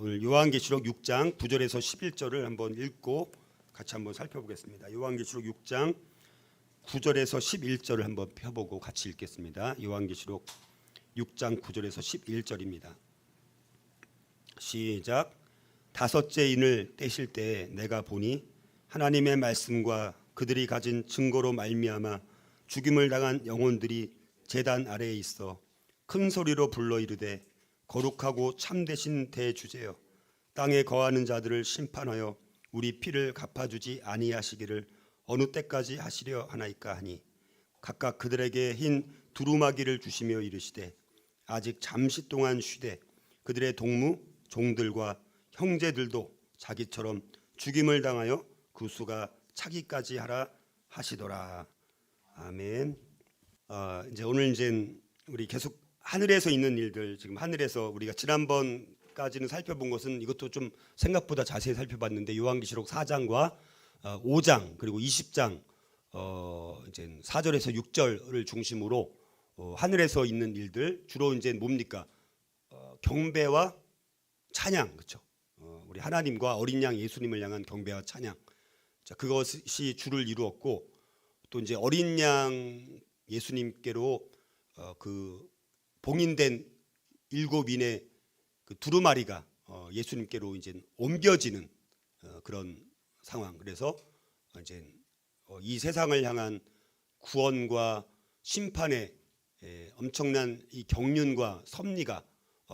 오늘 요한계시록 6장 9절에서 11절을 한번 읽고 같이 한번 살펴보겠습니다. 요한계시록 6장 9절에서 11절을 한번 펴보고 같이 읽겠습니다. 요한계시록 6장 9절에서 11절입니다. 시작. 다섯째 인을 떼실 때 내가 보니 하나님의 말씀과 그들이 가진 증거로 말미암아 죽임을 당한 영혼들이 제단 아래에 있어 큰 소리로 불러 이르되 거룩하고 참되신 대주제여, 땅에 거하는 자들을 심판하여 우리 피를 갚아주지 아니하시기를 어느 때까지 하시려 하나이까 하니, 각각 그들에게 흰 두루마기를 주시며 이르시되 아직 잠시 동안 쉬되 그들의 동무 종들과 형제들도 자기처럼 죽임을 당하여 그 수가 차기까지 하라 하시더라. 아멘. 이제 오늘 이제 우리 계속 하늘에서 있는 일들, 지금 하늘에서 우리가 지난번까지는 살펴본 것은 이것도 좀 생각보다 자세히 살펴봤는데, 요한계시록 4장과 5장 그리고 20장 이제 4절에서 6절을 중심으로 하늘에서 있는 일들, 주로 이제 뭡니까? 경배와 찬양, 그렇죠? 우리 하나님과 어린 양 예수님을 향한 경배와 찬양. 자, 그것이 주를 이루었고, 또 이제 어린 양 예수님께로 그 봉인된 7인의 그 두루마리가 예수님께로 이제 옮겨지는 그런 상황. 그래서 이제 이 세상을 향한 구원과 심판의 엄청난 이 경륜과 섭리가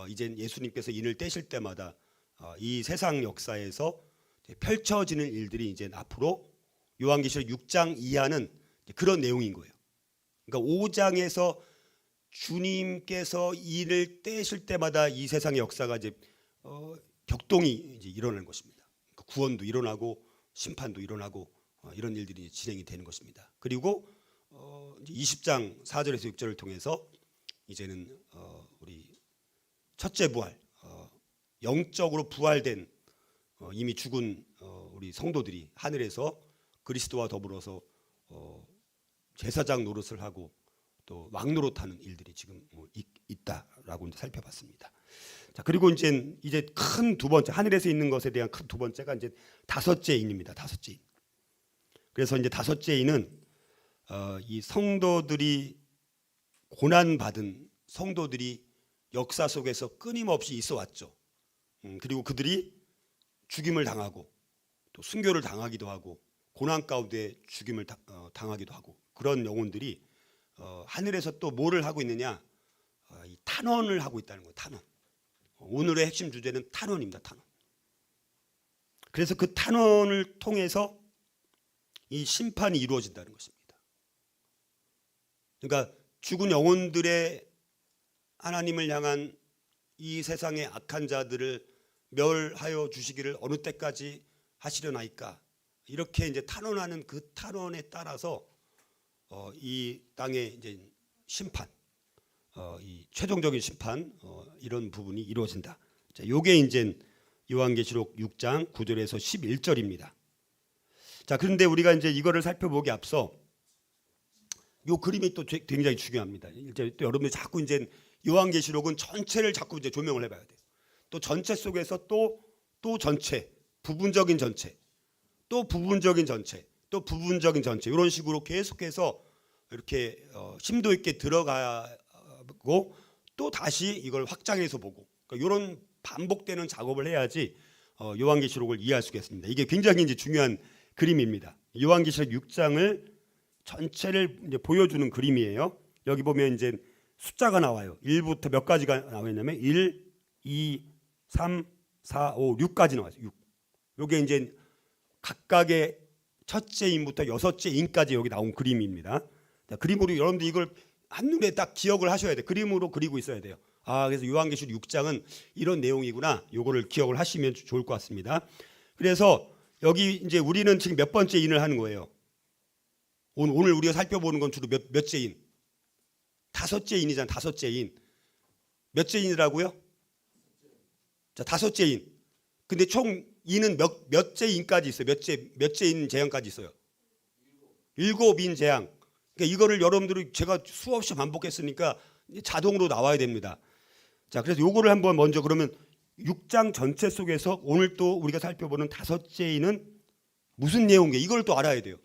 이제 예수님께서 인을 떼실 때마다 이 세상 역사에서 펼쳐지는 일들이 이제 앞으로 요한계시록 6장 이하는 그런 내용인 거예요. 그러니까 5장에서 주님께서 인을 떼실 때마다 이 세상의 역사가 이제 격동이 이제 일어나는 것입니다. 그러니까 구원도 일어나고 심판도 일어나고 이런 일들이 진행이 되는 것입니다. 그리고 이제 20장 4절에서 6절을 통해서 이제는 우리 첫째 부활, 영적으로 부활된 이미 죽은 우리 성도들이 하늘에서 그리스도와 더불어서 제사장 노릇을 하고 또 왕노릇하는 일들이 지금 있다라고 이제 살펴봤습니다. 자, 그리고 이제 큰 두 번째, 하늘에서 있는 것에 대한 큰 두 번째가 이제 다섯째 인입니다. 다섯째 인. 그래서 이제 다섯째 인은 이 성도들이 고난 받은 성도들이 역사 속에서 끊임없이 있어 왔죠. 그리고 그들이 죽임을 당하고 또 순교를 당하기도 하고 고난 가운데 죽임을 당하기도 하고, 그런 영혼들이 하늘에서 또 뭐를 하고 있느냐? 이 탄원을 하고 있다는 거예요. 탄원. 오늘의 핵심 주제는 탄원입니다. 탄원. 그래서 그 탄원을 통해서 이 심판이 이루어진다는 것입니다. 그러니까 죽은 영혼들의 하나님을 향한 이 세상의 악한 자들을 멸하여 주시기를 어느 때까지 하시려나이까, 이렇게 이제 탄원하는 그 탄원에 따라서 이 땅의 이제 심판, 이 최종적인 심판, 이런 부분이 이루어진다. 자, 요게 이제 요한계시록 6장 9절에서 11절입니다. 자, 그런데 우리가 이제 이거를 살펴보기 앞서 요 그림이 또 굉장히 중요합니다. 이제 또 여러분들 자꾸 이제 요한계시록은 전체를 자꾸 이제 조명을 해봐야 돼요. 또 전체 속에서 또 전체, 부분적인 전체, 또 부분적인 전체, 또 부분적인 전체, 이런 식으로 계속해서 이렇게 심도 있게 들어가고 또 다시 이걸 확장해서 보고, 그러니까 이런 반복되는 작업을 해야지 요한계시록을 이해할 수가 있습니다. 이게 굉장히 이제 중요한 그림입니다. 요한계시록 6장을 전체를 이제 보여주는 그림이에요. 여기 보면 이제 숫자가 나와요. 1부터 몇 가지가 나와있냐면 1, 2, 3, 4, 5, 6까지 나와요. 6. 요게 이제 각각의 첫째 인부터 여섯째 인까지 여기 나온 그림입니다. 자, 그림으로 여러분들 이걸 한눈에 딱 기억을 하셔야 돼요. 그림으로 그리고 있어야 돼요. 그래서 요한계시록 6장은 이런 내용이구나. 요거를 기억을 하시면 좋을 것 같습니다. 그래서 여기 이제 우리는 지금 몇 번째 인을 하는 거예요? 오늘 우리가 살펴보는 건 주로 몇째 인? 다섯째 인이잖아요. 다섯째 인. 몇째 인이라고요? 자, 다섯째 인. 근데 총 인은 몇째 인까지 있어요? 몇째 인 재앙까지 있어요? 7인 재앙. 그러니까 이거를 여러분들이 제가 수없이 반복했으니까 자동으로 나와야 됩니다. 자, 그래서 요거를 한번 먼저 그러면 6장 전체 속에서 오늘 또 우리가 살펴보는 다섯째 인은 무슨 내용이에요? 이걸 또 알아야 돼요.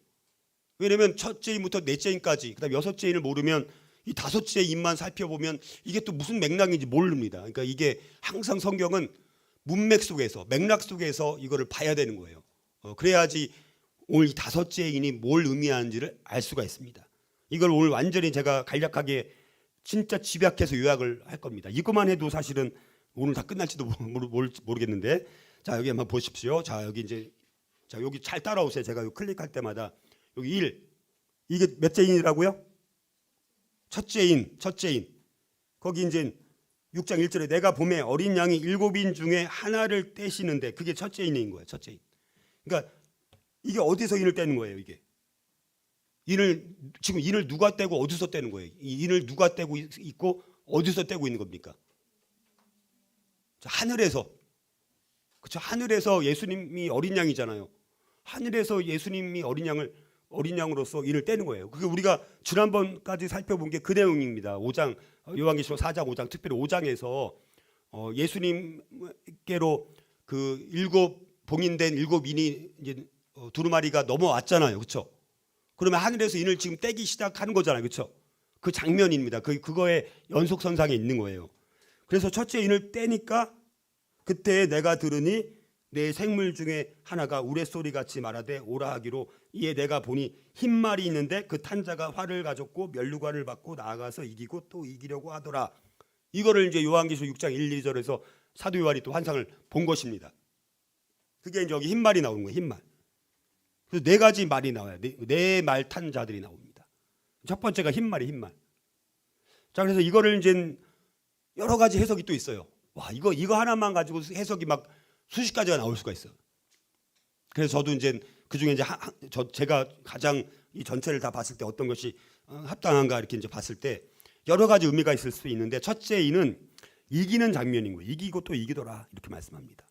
왜냐하면 첫째 인부터 넷째 인까지, 그다음 여섯째 인을 모르면 이 다섯째 인만 살펴보면 이게 또 무슨 맥락인지 모릅니다. 그러니까 이게 항상 성경은 문맥 속에서, 맥락 속에서 이거를 봐야 되는 거예요. 그래야지 오늘 이 다섯째 인이 뭘 의미하는지를 알 수가 있습니다. 이걸 오늘 완전히 제가 간략하게 진짜 집약해서 요약을 할 겁니다. 이것만 해도 사실은 오늘 다 끝날지도 모르겠는데, 자 여기 한번 보십시오. 자 여기 이제, 자 여기 잘 따라오세요. 제가 여기 클릭할 때마다 여기 1, 이게 몇째 인이라고요? 첫째 인. 거기 이제 6장 1절에 내가 봄에 어린 양이 7인 중에 하나를 떼시는데, 그게 첫째 인인 거예요. 첫째 인. 그러니까 이게 어디서 인을 떼는 거예요? 이게 지금 인을 누가 떼고 어디서 떼는 거예요? 이 인을 누가 떼고 있고 어디서 떼고 있는 겁니까? 하늘에서. 그렇죠? 하늘에서 예수님이 어린 양이잖아요. 하늘에서 예수님이 어린 양으로서 인을 떼는 거예요. 그게 우리가 지난번까지 살펴본 게 그 내용입니다. 5장, 요한계시록 4장, 5장, 특별히 5장에서 예수님께로 그 7 봉인된 7인이 이제 두루마리가 넘어왔잖아요. 그렇죠? 그러면 하늘에서 인을 지금 떼기 시작하는 거잖아요. 그렇죠? 그 장면입니다. 그거의 연속선상에 있는 거예요. 그래서 첫째 인을 떼니까 그때 내가 들으니 내 생물 중에 하나가 우레소리 같이 말하되 오라 하기로, 이에 내가 보니 흰 말이 있는데 그 탄 자가 활을 가졌고 면류관을 받고 나아가서 이기고 또 이기려고 하더라. 이거를 이제 요한계시록 6장 1, 2절에서 사도 요한이 또 환상을 본 것입니다. 그게 이제 여기 흰 말이 나오는 거예요. 흰 말. 그래서 네 가지 말이 나와요. 네 말 탄 자들이 나옵니다. 첫 번째가 흰 말이 흰 말. 자, 그래서 이거를 이제 여러 가지 해석이 또 있어요. 와, 이거 하나만 가지고 해석이 막 수십 가지가 나올 수가 있어요. 그래서 저도 이제 그 중에 이제 제가 가장 이 전체를 다 봤을 때 어떤 것이 합당한가 이렇게 이제 봤을 때 여러 가지 의미가 있을 수 있는데, 첫째 이는 이기는 장면인 거예요. 이기고 또 이기더라 이렇게 말씀합니다.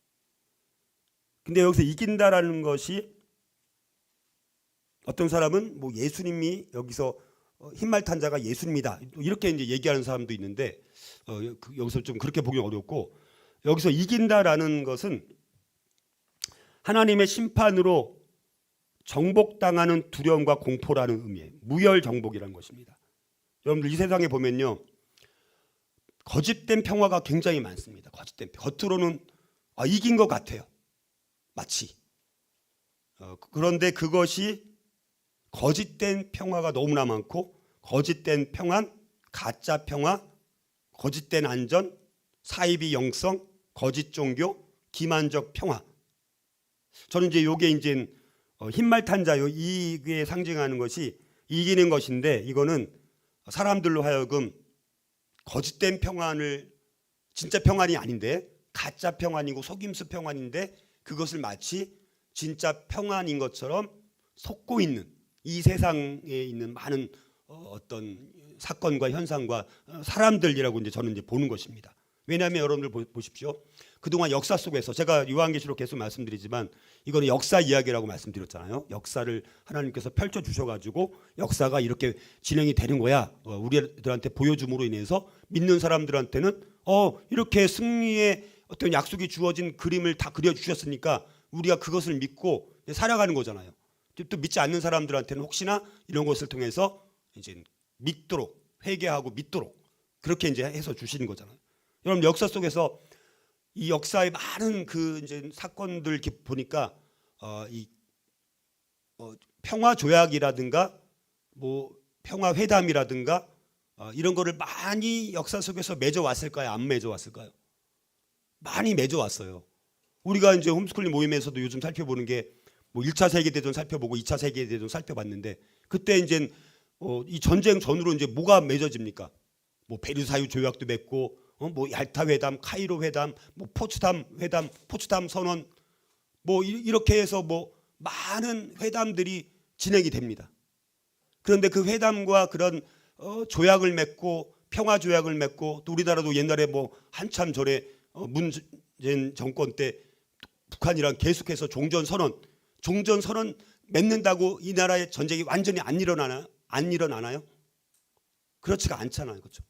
근데 여기서 이긴다라는 것이, 어떤 사람은 뭐 예수님이 여기서 흰말 탄 자가 예수님이다 이렇게 이제 얘기하는 사람도 있는데, 여기서 좀 그렇게 보기 어렵고, 여기서 이긴다라는 것은 하나님의 심판으로 정복당하는 두려움과 공포라는 의미예요. 무혈 정복이라는 것입니다. 여러분들 이 세상에 보면요, 거짓된 평화가 굉장히 많습니다. 거짓된, 겉으로는 이긴 것 같아요. 마치. 그런데 그것이 거짓된 평화가 너무나 많고, 거짓된 평안, 가짜 평화, 거짓된 안전, 사이비 영성, 거짓 종교, 기만적 평화. 저는 이제 요게 이제 흰말 탄 자요, 이게 상징하는 것이 이기는 것인데, 이거는 사람들로 하여금 거짓된 평안을, 진짜 평안이 아닌데 가짜 평안이고 속임수 평안인데 그것을 마치 진짜 평안인 것처럼 속고 있는 이 세상에 있는 많은 어떤 사건과 현상과 사람들이라고 이제 저는 이제 보는 것입니다. 왜냐하면 여러분들 보십시오. 그동안 역사 속에서, 제가 요한계시록 계속 말씀드리지만 이거는 역사 이야기라고 말씀드렸잖아요. 역사를 하나님께서 펼쳐 주셔가지고 역사가 이렇게 진행이 되는 거야. 우리들한테 보여줌으로 인해서 믿는 사람들한테는 이렇게 승리의 어떤 약속이 주어진 그림을 다 그려주셨으니까 우리가 그것을 믿고 살아가는 거잖아요. 또 믿지 않는 사람들한테는 혹시나 이런 것을 통해서 이제 믿도록, 회개하고 믿도록 그렇게 이제 해서 주시는 거잖아요. 여러분, 역사 속에서 이 역사의 많은 그 이제 사건들 이렇게 보니까 평화 조약이라든가 뭐 평화 회담이라든가 이런 거를 많이 역사 속에서 맺어왔을까요? 안 맺어왔을까요? 많이 맺어왔어요. 우리가 이제 홈스쿨링 모임에서도 요즘 살펴보는 게 뭐 1차 세계대전 살펴보고 2차 세계대전 살펴봤는데, 그때 이제 이 전쟁 전후로 이제 뭐가 맺어집니까? 뭐 베르사유 조약도 맺고, 뭐 얄타 회담, 카이로 회담, 뭐 포츠담 회담, 포츠담 선언, 뭐 이렇게 해서 뭐 많은 회담들이 진행이 됩니다. 그런데 그 회담과 그런 조약을 맺고 평화 조약을 맺고, 또 우리나라도 옛날에 뭐 한참 전에 문재인 정권 때 북한이랑 계속해서 종전 선언 맺는다고 이 나라의 전쟁이 완전히 안 일어나나요? 그렇지가 않잖아요. 그렇죠?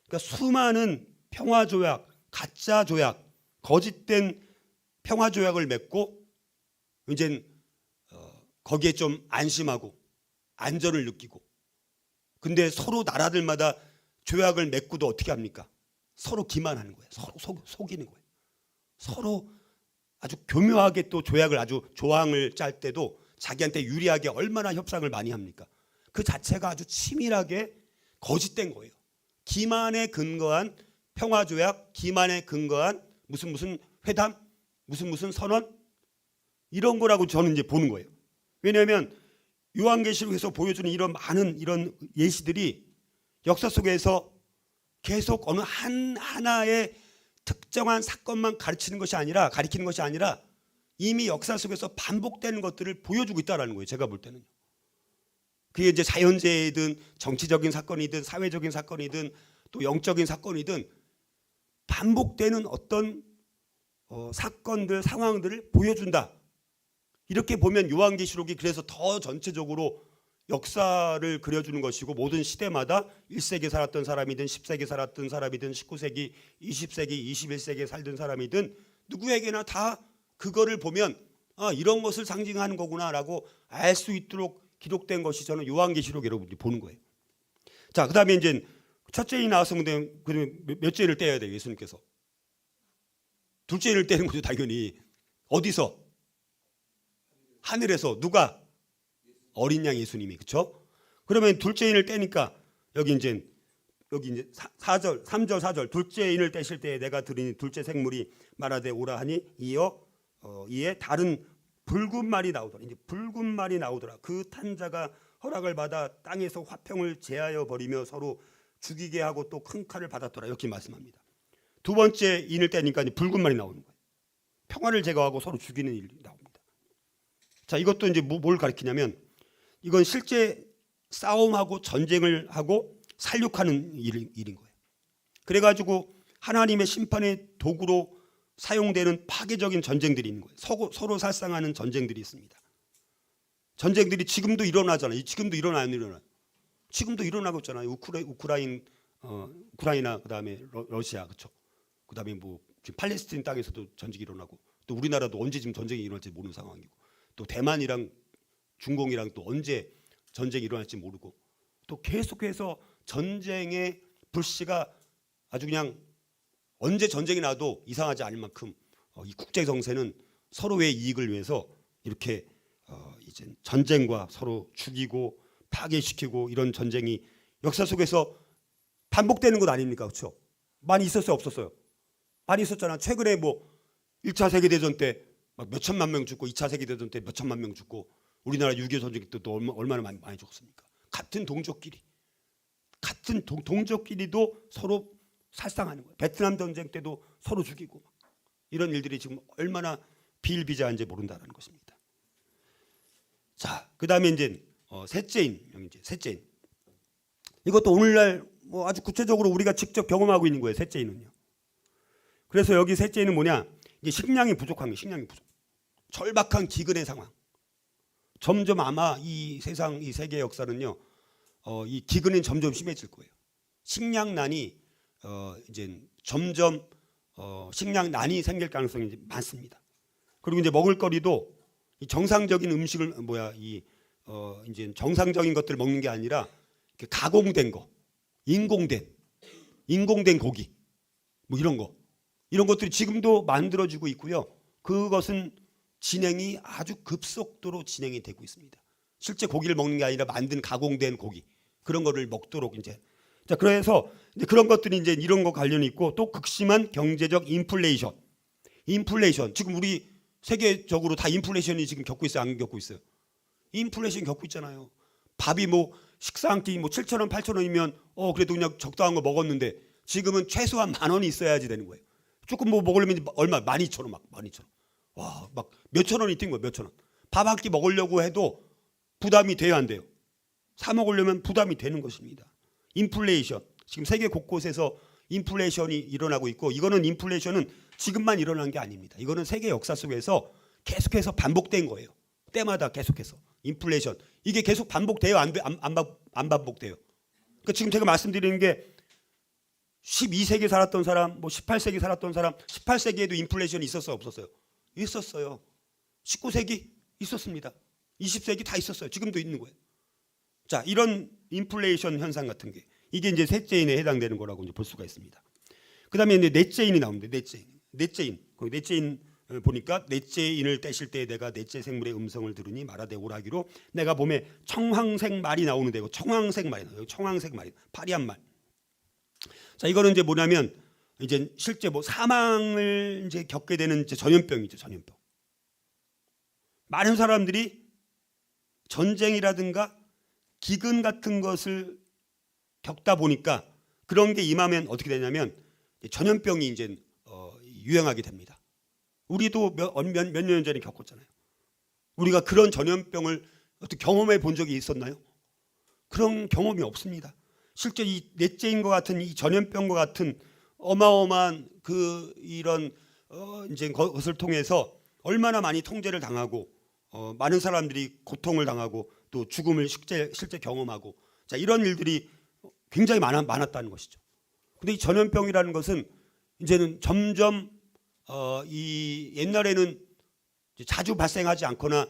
그러니까 수많은 평화 조약, 가짜 조약, 거짓된 평화 조약을 맺고 이제 거기에 좀 안심하고 안전을 느끼고, 근데 서로 나라들마다 조약을 맺고도 어떻게 합니까? 서로 기만하는 거예요. 서로 속이는 거예요. 서로 아주 교묘하게 또 조약을 아주 조항을 짤 때도 자기한테 유리하게 얼마나 협상을 많이 합니까? 그 자체가 아주 치밀하게 거짓된 거예요. 기만에 근거한 평화조약, 기만에 근거한 무슨 회담, 무슨 선언, 이런 거라고 저는 이제 보는 거예요. 왜냐하면 요한계시록에서 보여주는 이런 많은 이런 예시들이 역사 속에서 계속 어느 하나의 특정한 사건만 가리키는 것이 아니라 이미 역사 속에서 반복되는 것들을 보여주고 있다는 거예요. 제가 볼 때는요. 그게 이제 자연재해든 정치적인 사건이든 사회적인 사건이든 또 영적인 사건이든 반복되는 어떤 사건들, 상황들을 보여준다. 이렇게 보면 요한계시록이 그래서 더 전체적으로 역사를 그려주는 것이고, 모든 시대마다 1세기 살았던 사람이든 10세기 살았던 사람이든 19세기, 20세기, 21세기에 살던 사람이든 누구에게나 다 그거를 보면 이런 것을 상징하는 거구나라고 알 수 있도록 기록된 것이 저는 요한계시록 여러분들이 보는 거예요. 자, 그다음에 이제 첫째 인이 나와서 그러면 몇째 인을 떼야 돼요, 예수님께서? 둘째 인을 떼는 거죠, 당연히. 어디서? 하늘에서. 누가? 어린 양 예수님이. 그렇죠? 그러면 둘째 인을 떼니까 여기 이제 4절, 3절, 4절 둘째 인을 떼실 때에 내가 들으니 둘째 생물이 말하되 오라 하니 이에 다른 붉은 말이 나오더라. 이제 붉은 말이 나오더라. 그 탄자가 허락을 받아 땅에서 화평을 제하여 버리며 서로 죽이게 하고 또 큰 칼을 받았더라. 이렇게 말씀합니다. 두 번째 인을 떼니까 이제 붉은 말이 나오는 거예요. 평화를 제거하고 서로 죽이는 일이 나옵니다. 자, 이것도 이제 뭘 가리키냐면 이건 실제 싸움하고 전쟁을 하고 살육하는 일인 거예요. 그래가지고 하나님의 심판의 도구로 사용되는 파괴적인 전쟁들이 있는 거예요. 서로 살상하는 전쟁들이 있습니다. 전쟁들이 지금도 일어나잖아요. 지금도 일어나요. 지금도 일어나고 있잖아요. 우크라이나 그다음에 러시아, 그렇죠. 그다음에 뭐 지금 팔레스타인 땅에서도 전쟁이 일어나고, 또 우리나라도 언제 지금 전쟁이 일어날지 모르는 상황이고, 또 대만이랑 중공이랑 또 언제 전쟁이 일어날지 모르고, 또 계속해서 전쟁의 불씨가 아주 그냥 언제 전쟁이 나도 이상하지 않을 만큼 이 국제 정세는 서로의 이익을 위해서 이렇게 이제 전쟁과 서로 죽이고 파괴시키고, 이런 전쟁이 역사 속에서 반복되는 것 아닙니까? 그렇죠? 많이 있었어요, 없었어요? 많이 있었잖아. 최근에 뭐 1차 세계대전 때 막 몇천만 명 죽고, 2차 세계대전 때 몇천만 명 죽고, 우리나라 6.25 전쟁 때도 얼마나 많이 죽었습니까? 같은 동족끼리도 서로 살상하는 거예요. 베트남 전쟁 때도 서로 죽이고, 이런 일들이 지금 얼마나 비일비재한지 모른다는 것입니다. 자, 그다음에 이제 셋째 인. 이것도 오늘날 뭐 아주 구체적으로 우리가 직접 경험하고 있는 거예요. 셋째 인은요. 그래서 여기 셋째 인은 뭐냐? 이게 식량이 부족한 거예요. 식량이 부족. 절박한 기근의 상황. 점점 아마 이 세상, 이 세계 역사는요, 이 기근이 점점 심해질 거예요. 식량난이 이제 점점 식량난이 생길 가능성이 이제 많습니다. 그리고 이제 먹을거리도 이 정상적인 음식을 이제 정상적인 것들을 먹는 게 아니라 가공된 거, 인공된 고기, 뭐 이런 것들이 지금도 만들어지고 있고요. 그것은 진행이 아주 급속도로 진행이 되고 있습니다. 실제 고기를 먹는 게 아니라 만든 가공된 고기, 그런 거를 먹도록 이제. 자, 그래서 이제 그런 것들이 이제 이런 거 관련이 있고, 또 극심한 경제적 인플레이션. 지금 우리 세계적으로 다 인플레이션이 지금 겪고 있어요, 안 겪고 있어요? 인플레이션 겪고 있잖아요. 밥이 뭐 식사 한 끼 뭐 7,000원, 8,000원이면 그래도 그냥 적당한 거 먹었는데, 지금은 최소한 10,000원이 있어야지 되는 거예요. 조금 뭐 먹으려면 얼마? 12,000원, 막 12,000원. 와, 막 몇천 원이 뛴 거예요, 몇천 원. 밥 한 끼 먹으려고 해도 부담이 돼야 안 돼요. 사 먹으려면 부담이 되는 것입니다. 인플레이션. 지금 세계 곳곳에서 인플레이션이 일어나고 있고, 이거는 인플레이션은 지금만 일어난 게 아닙니다. 이거는 세계 역사 속에서 계속해서 반복된 거예요. 때마다 계속해서 인플레이션. 이게 계속 반복돼요, 안 반복돼요? 그러니까 지금 제가 말씀드리는 게 12세기 살았던 사람, 뭐 18세기 살았던 사람, 18세기에도 인플레이션이 있었어요, 없었어요? 있었어요. 19세기 있었습니다. 20세기 다 있었어요. 지금도 있는 거예요. 자, 이런 인플레이션 현상 같은 게 이게 이제 셋째인에 해당되는 거라고 이제 볼 수가 있습니다. 그다음에 이제 넷째인이 나옵니다. 넷째인. 거기 넷째인 보니까 넷째인을 떼실 때 내가 넷째 생물의 음성을 들으니 말하되 오라기로 내가 봄에 청황색 말이 나오는 데고 청황색 말이 나와요. 청황색 말이 파리한 말. 자, 이거는 이제 뭐냐면 이제 실제 뭐 사망을 이제 겪게 되는 이제 전염병이죠, 전염병. 많은 사람들이 전쟁이라든가 기근 같은 것을 겪다 보니까 그런 게 임하면 어떻게 되냐면 전염병이 이제 유행하게 됩니다. 우리도 몇 년 전에 겪었잖아요. 우리가 그런 전염병을 어떻게 경험해 본 적이 있었나요? 그런 경험이 없습니다. 실제 이 넷째인과 같은 이 전염병과 같은 어마어마한 그 이런 이제 것을 통해서 얼마나 많이 통제를 당하고 많은 사람들이 고통을 당하고 또 죽음을 실제 경험하고 자 이런 일들이 굉장히 많았다는 것이죠. 근데 이 전염병이라는 것은 이제는 점점 이 옛날에는 자주 발생하지 않거나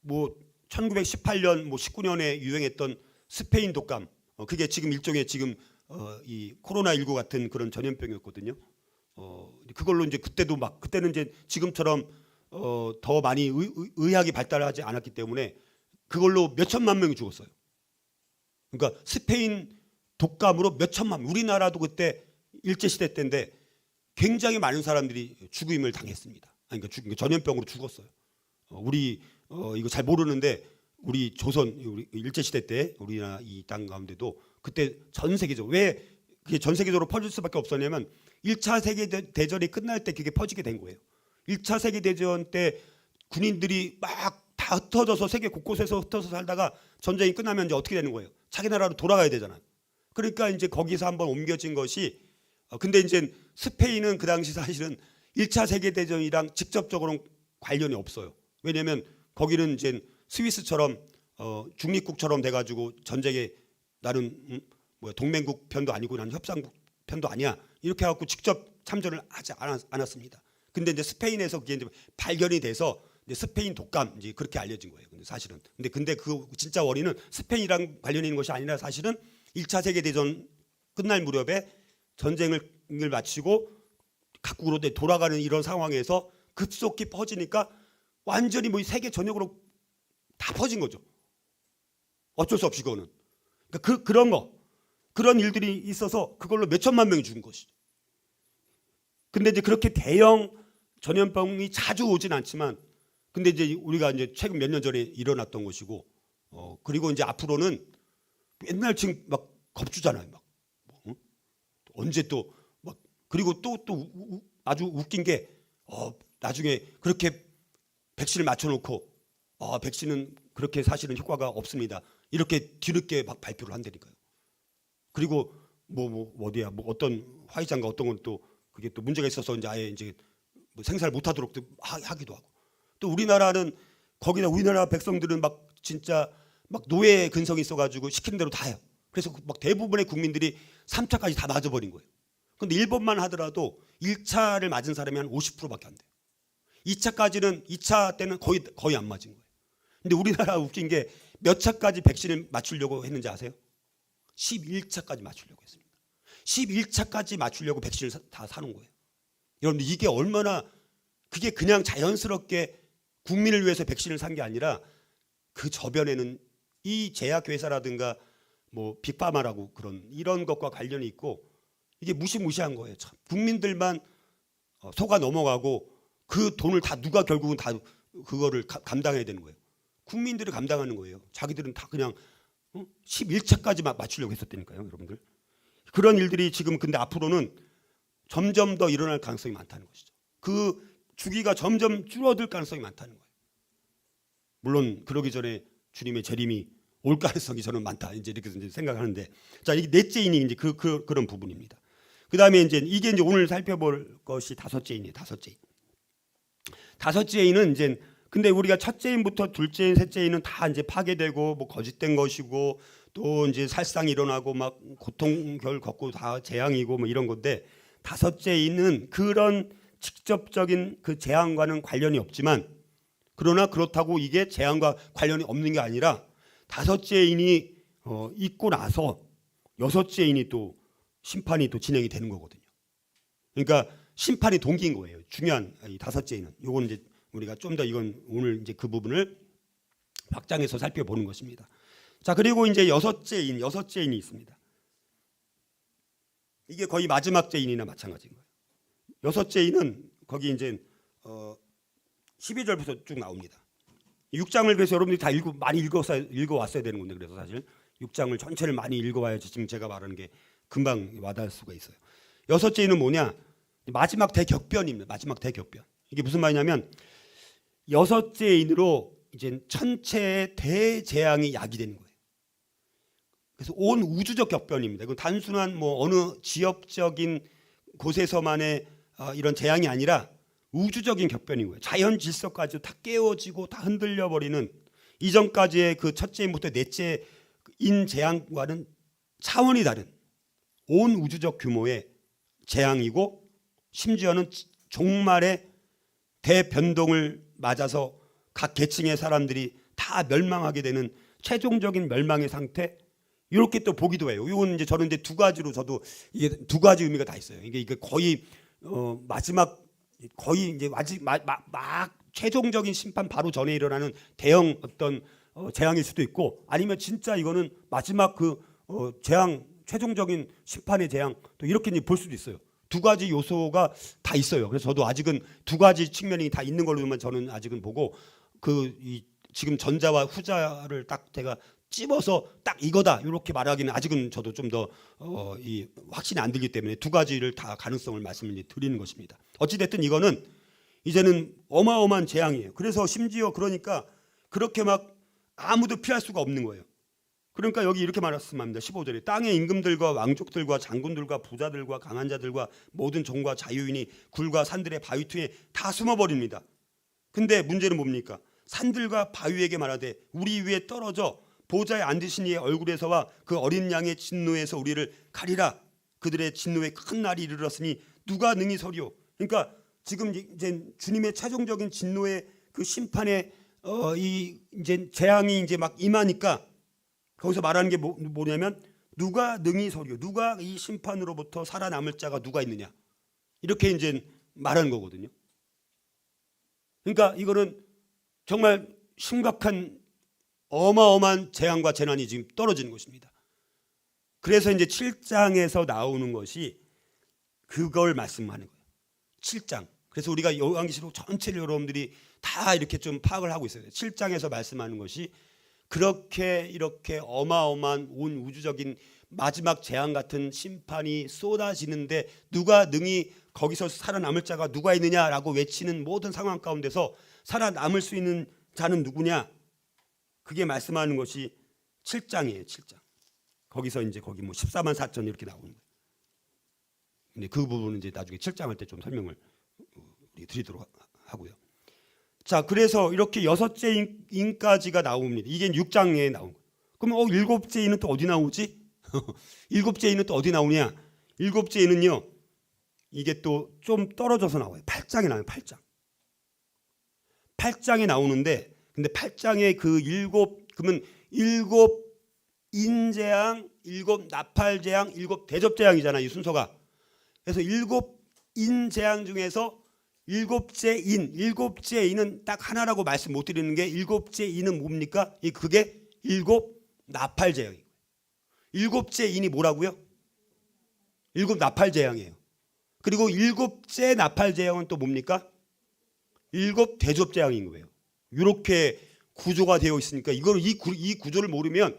뭐 1918년 뭐 19년에 유행했던 스페인 독감 그게 지금 일종의 지금 이 코로나19 같은 그런 전염병이었거든요. 그걸로 이제 그때는 이제 지금처럼 더 많이 의학이 발달하지 않았기 때문에 그걸로 몇 천만 명이 죽었어요. 그러니까 스페인 독감으로 몇 천만 명, 우리나라도 그때 일제시대 때인데 굉장히 많은 사람들이 죽임을 당했습니다. 그러니까 전염병으로 죽었어요. 우리 이거 잘 모르는데 우리 조선 우리 일제시대 때 우리나라 이 땅 가운데도 그때 전 세계적으로 왜 그게 전 세계적으로 퍼질 수밖에 없었냐면 1차 세계대전이 끝날 때 그게 퍼지게 된 거예요. 1차 세계대전 때 군인들이 막 다 흩어져서 세계 곳곳에서 흩어져 살다가 전쟁이 끝나면 이제 어떻게 되는 거예요? 자기 나라로 돌아가야 되잖아요. 그러니까 이제 거기서 한번 옮겨진 것이 근데 이제 스페인은 그 당시 사실은 1차 세계대전이랑 직접적으로 관련이 없어요. 왜냐하면 거기는 이제 스위스처럼 중립국처럼 돼가지고 전쟁에 나는 동맹국 편도 아니고 나는 협상국 편도 아니야 이렇게 해갖고 직접 참전을 하지 않았습니다. 근데 이제 스페인에서 그게 이제 발견이 돼서 이제 스페인 독감 이제 그렇게 알려진 거예요. 근데 사실은 근데 그 진짜 원인은 스페인이랑 관련이 있는 것이 아니라 사실은 1차 세계대전 끝날 무렵에 전쟁을 마치고 각국으로 돌아가는 이런 상황에서 급속히 퍼지니까 완전히 뭐 세계 전역으로 다 퍼진 거죠. 어쩔 수 없이 그거는. 그러니까 그런 일들이 있어서 그걸로 몇 천만 명이 죽은 것이죠. 근데 이제 그렇게 대형 전염병이 자주 오진 않지만 근데 이제 우리가 이제 최근 몇 년 전에 일어났던 것이고 그리고 이제 앞으로는 옛날 지금 막 겁주잖아요. 막 언제 또 막 그리고 또 아주 웃긴 게 나중에 그렇게 백신을 맞춰놓고 백신은 그렇게 사실은 효과가 없습니다. 이렇게 뒤늦게 막 발표를 한다니까요. 그리고 뭐 어디야 뭐 어떤 화이자인가 어떤 건 또 그게 또 문제가 있어서 이제 아예 이제 뭐 생사를 못하도록 하기도 하고 또 우리나라는 거기다 우리나라 백성들은 막 진짜 막 노예 근성이 있어가지고 시키는 대로 다 해요. 그래서 막 대부분의 국민들이 3차까지 다 맞아버린 거예요. 근데 일본만 하더라도 1차를 맞은 사람이 한 50%밖에 안 돼요. 2차 때는 거의 안 맞은 거예요. 근데 우리나라 웃긴 게 몇 차까지 백신을 맞추려고 했는지 아세요? 11차까지 맞추려고 했습니다. 11차까지 맞추려고 백신을 다 사는 거예요. 여러분들 이게 얼마나 그게 그냥 자연스럽게 국민을 위해서 백신을 산 게 아니라 그 저변에는 이 제약회사라든가 뭐 빅파마라고 이런 것과 관련이 있고 이게 무시무시한 거예요. 참. 국민들만 속아 넘어가고 그 돈을 다 누가 결국은 다 그거를 감당해야 되는 거예요. 국민들이 감당하는 거예요. 자기들은 다 그냥 11차까지 맞추려고 했었다니까요, 여러분들. 그런 일들이 지금 근데 앞으로는 점점 더 일어날 가능성이 많다는 것이죠. 그 주기가 점점 줄어들 가능성이 많다는 거예요. 물론 그러기 전에 주님의 재림이 올 가능성이 저는 많다. 이제 이렇게 생각하는데, 자 이게 넷째인이 이제 그런 부분입니다. 그 다음에 이제 이게 이제 오늘 살펴볼 것이 다섯째인이에요. 다섯째인은 이제 근데 우리가 첫째인부터 둘째인, 셋째인은 다 이제 파괴되고 뭐 거짓된 것이고 또 이제 살상이 일어나고 막 고통결 겪고 다 재앙이고 뭐 이런 건데, 다섯째 인은 그런 직접적인 그 재앙과는 관련이 없지만, 그러나 그렇다고 이게 재앙과 관련이 없는 게 아니라 다섯째 인이 있고 나서 여섯째 인이 또 심판이 또 진행이 되는 거거든요. 그러니까 심판이 동기인 거예요. 중요한 이 다섯째 인은. 요건 이제 우리가 좀 더 이건 오늘 이제 그 부분을 확장해서 살펴보는 것입니다. 자, 그리고 이제 여섯째 인이 있습니다. 이게 거의 마지막 죄인이나 마찬가지인 거예요. 여섯째 인은 거기 이제 12절부터 쭉 나옵니다. 6장을 그래서 여러분들이 다 많이 읽어왔어야 되는 건데, 그래서 사실 6장을 전체를 많이 읽어와야지 지금 제가 말하는 게 금방 와닿을 수가 있어요. 여섯째 인은 뭐냐? 마지막 대격변입니다. 마지막 대격변. 이게 무슨 말이냐면, 여섯째 인으로 이제 천체의 대재앙이 야기되는 거예요. 그래서 온 우주적 격변입니다. 이건 단순한 뭐 어느 지역적인 곳에서만의 이런 재앙이 아니라 우주적인 격변인 거예요. 자연 질서까지 다 깨어지고 다 흔들려 버리는, 이전까지의 그 첫째인부터 넷째인 재앙과는 차원이 다른 온 우주적 규모의 재앙이고, 심지어는 종말의 대변동을 맞아서 각 계층의 사람들이 다 멸망하게 되는 최종적인 멸망의 상태, 이렇게 또 보기도 해요. 이건 이제 저는 이제 두 가지로, 저도 이게 두 가지 의미가 다 있어요. 이게 거의 마지막, 거의 이제 막 최종적인 심판 바로 전에 일어나는 대형 어떤 재앙일 수도 있고, 아니면 진짜 이거는 마지막 그 재앙, 최종적인 심판의 재앙, 또 이렇게 이제 볼 수도 있어요. 두 가지 요소가 다 있어요. 그래서 저도 아직은 두 가지 측면이 다 있는 걸로만 저는 아직은 보고, 지금 전자와 후자를 딱 제가 찝어서 딱 이거다 이렇게 말하기는 아직은 저도 좀 더 확신이 안 들기 때문에 두 가지를 다 가능성을 말씀을 드리는 것입니다. 어찌됐든 이거는 이제는 어마어마한 재앙이에요. 그래서 심지어 그러니까 그렇게 막 아무도 피할 수가 없는 거예요. 그러니까 여기 이렇게 말씀합니다. 15절에 땅의 임금들과 왕족들과 장군들과 부자들과 강한 자들과 모든 종과 자유인이 굴과 산들의 바위퉁에 다 숨어버립니다. 근데 문제는 뭡니까? 산들과 바위에게 말하되 우리 위에 떨어져 보좌에 앉으신 이의 얼굴에서와 그 어린 양의 진노에서 우리를 가리라. 그들의 진노의 큰 날이 이르렀으니 누가 능히 서리오. 그러니까 지금 이제 주님의 최종적인 진노의 그 심판의 이 이제 재앙이 이제 막 임하니까 거기서 말하는 게 뭐냐면, 누가 능히 서리오. 누가 이 심판으로부터 살아남을 자가 누가 있느냐. 이렇게 이제 말하는 거거든요. 그러니까 이거는 정말 심각한 어마어마한 재앙과 재난이 지금 떨어지는 것입니다. 그래서 이제 7장에서 나오는 것이 그걸 말씀하는 거예요. 7장. 그래서 우리가 요한계시록 전체를 여러분들이 다 이렇게 좀 파악을 하고 있어요. 7장에서 말씀하는 것이 그렇게 이렇게 어마어마한 온 우주적인 마지막 재앙 같은 심판이 쏟아지는데 누가 능히 거기서 살아남을 자가 누가 있느냐라고 외치는 모든 상황 가운데서 살아남을 수 있는 자는 누구냐? 그게 말씀하는 것이 7장이에요. 7장. 거기서 이제 거기 뭐 14만 4천 이렇게 나오는 거예요. 근데 그 부분은 이제 나중에 7장 할 때 좀 설명을 드리도록 하고요. 자, 그래서 이렇게 여섯째 인까지가 나옵니다. 이게 6장에 나온 거예요. 그럼 일곱째 인은 또 어디 나오지? 일곱째 인은 또 어디 나오냐? 일곱째 인은요, 이게 또 좀 떨어져서 나와요. 8장에 나와요. 8장. 8장에 나오는데, 근데 8장에 그 그러면 일곱 인재앙, 일곱 나팔재앙, 일곱 대접재앙이잖아요. 이 순서가. 그래서 일곱 인재앙 중에서 일곱째 인은 딱 하나라고 말씀 못 드리는 게, 일곱째 인은 뭡니까? 그게 일곱 나팔재앙이에요. 일곱째 인이 뭐라고요? 일곱 나팔재앙이에요. 그리고 일곱째 나팔재앙은 또 뭡니까? 일곱 대접재앙인 거예요. 이렇게 구조가 되어 있으니까 이 구조를 모르면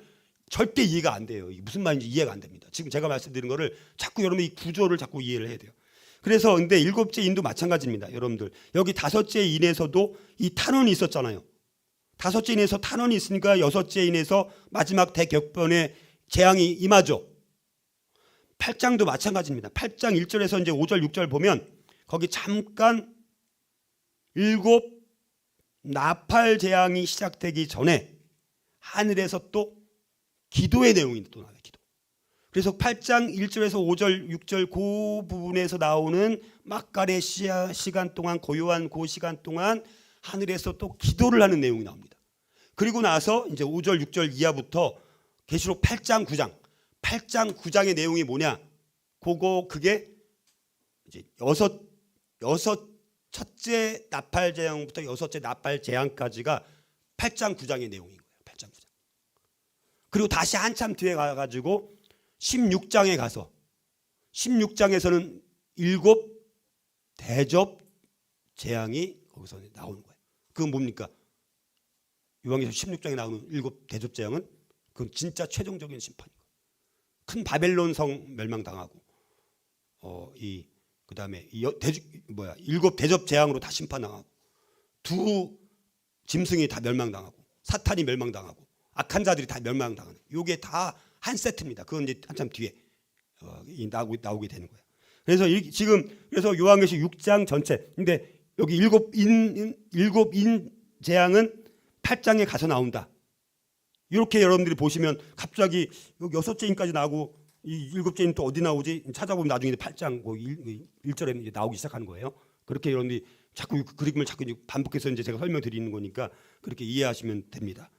절대 이해가 안 돼요. 이게 무슨 말인지 이해가 안 됩니다. 지금 제가 말씀드린 거를 자꾸 여러분이 이 구조를 자꾸 이해를 해야 돼요. 그래서 근데 일곱째 인도 마찬가지입니다. 여러분들 여기 다섯째 인에서도 이 탄원이 있었잖아요. 다섯째 인에서 탄원이 있으니까 여섯째 인에서 마지막 대격변의 재앙이 임하죠. 8장도 마찬가지입니다. 8장 1절에서 이제 5절 6절 보면 거기 잠깐 일곱 나팔 재앙이 시작되기 전에 하늘에서 또 기도의 내용이 또 나와요. 기도. 그래서 8장 1절에서 5절, 6절 그 부분에서 나오는 막갈의 시간 동안, 고요한 그 시간 동안 하늘에서 또 기도를 하는 내용이 나옵니다. 그리고 나서 이제 5절, 6절 이하부터 계시록 8장, 9장. 8장, 9장의 내용이 뭐냐? 그게 이제 첫째 나팔 재앙부터 여섯째 나팔 재앙까지가 8장, 9장의 내용인 거예요. 8장, 9장. 그리고 다시 한참 뒤에 가가지고 16장에 가서 16장에서는 7 대접 재앙이 거기서 나오는 거예요. 그건 뭡니까? 요한계시록 16장에 나오는 7 대접 재앙은 그건 진짜 최종적인 심판이고, 큰 바벨론 성 멸망당하고 그다음에 7 대접 재앙으로 다 심판당하고, 두 짐승이 다 멸망당하고, 사탄이 멸망당하고, 악한 자들이 다 멸망당하는, 요게 다 한 세트입니다. 그건 이제 한참 뒤에 나오게 되는 거예요. 그래서 지금 그래서 요한계시록 6장 전체, 근데 여기 7인 재앙은 8장에 가서 나온다. 이렇게 여러분들이 보시면 갑자기 여기 6째인까지 나오고 이 7째인 또 어디 나오지? 찾아보면 나중에 8장 1절에 이제 나오기 시작하는 거예요. 그렇게 여러분들이 자꾸 그 그림을 자꾸 반복해서 이제 제가 설명드리는 거니까 그렇게 이해하시면 됩니다.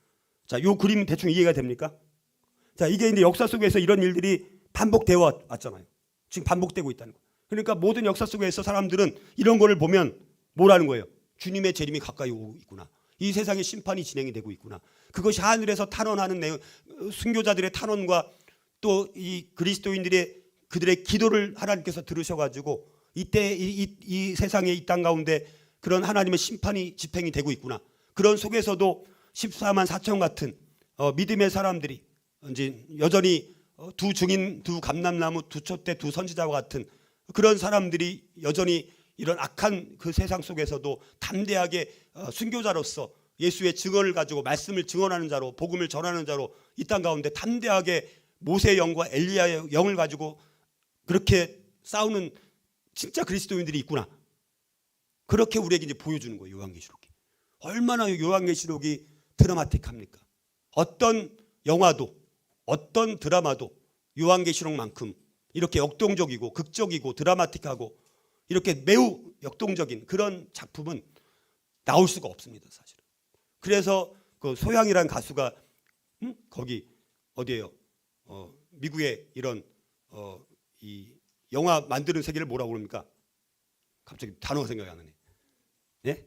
자, 요 그림 대충 이해가 됩니까? 자, 이게 이제 역사 속에서 이런 일들이 반복되어 왔잖아요. 지금 반복되고 있다는 거예요. 그러니까 모든 역사 속에서 사람들은 이런 거를 보면 뭐라는 거예요? 주님의 재림이 가까이 오고 있구나. 이 세상에 심판이 진행이 되고 있구나. 그것이 하늘에서 탄원하는 내용, 순교자들의 탄원과 또 이 그리스도인들의 그들의 기도를 하나님께서 들으셔가지고 이때 이 세상에 이 땅 가운데 그런 하나님의 심판이 집행이 되고 있구나. 그런 속에서도 14만 4천 같은 믿음의 사람들이 이제 여전히 두 증인, 두 감람나무, 두 촛대, 두 선지자와 같은 그런 사람들이 여전히 이런 악한 그 세상 속에서도 담대하게 순교자로서 예수의 증언을 가지고 말씀을 증언하는 자로, 복음을 전하는 자로 이 땅 가운데 담대하게 모세의 영과 엘리야의 영을 가지고 그렇게 싸우는 진짜 그리스도인들이 있구나. 그렇게 우리에게 이제 보여주는 거예요. 요한계시록이. 얼마나 요한계시록이 드라마틱합니까? 어떤 영화도, 어떤 드라마도 요한계시록만큼 이렇게 역동적이고 극적이고 드라마틱하고 이렇게 매우 역동적인 그런 작품은 나올 수가 없습니다, 사실은. 그래서 그 소양이라는 가수가 거기 어디예요? 미국의 이런 이 영화 만드는 세계를 뭐라고 그럽니까? 갑자기 단어가 생각이 안 나네. 예?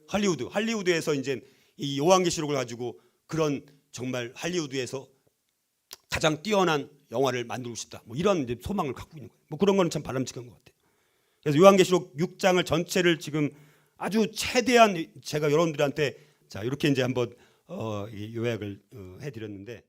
할리우드에서 이제 이 요한계시록을 가지고 그런 정말 할리우드에서 가장 뛰어난 영화를 만들고 싶다. 뭐 이런 이제 소망을 갖고 있는 거예요. 뭐 그런 거는 참 바람직한 것 같아요. 그래서 요한계시록 6장을 전체를 지금 아주 최대한 제가 여러분들한테 자 이렇게 이제 한번 요약을 해드렸는데.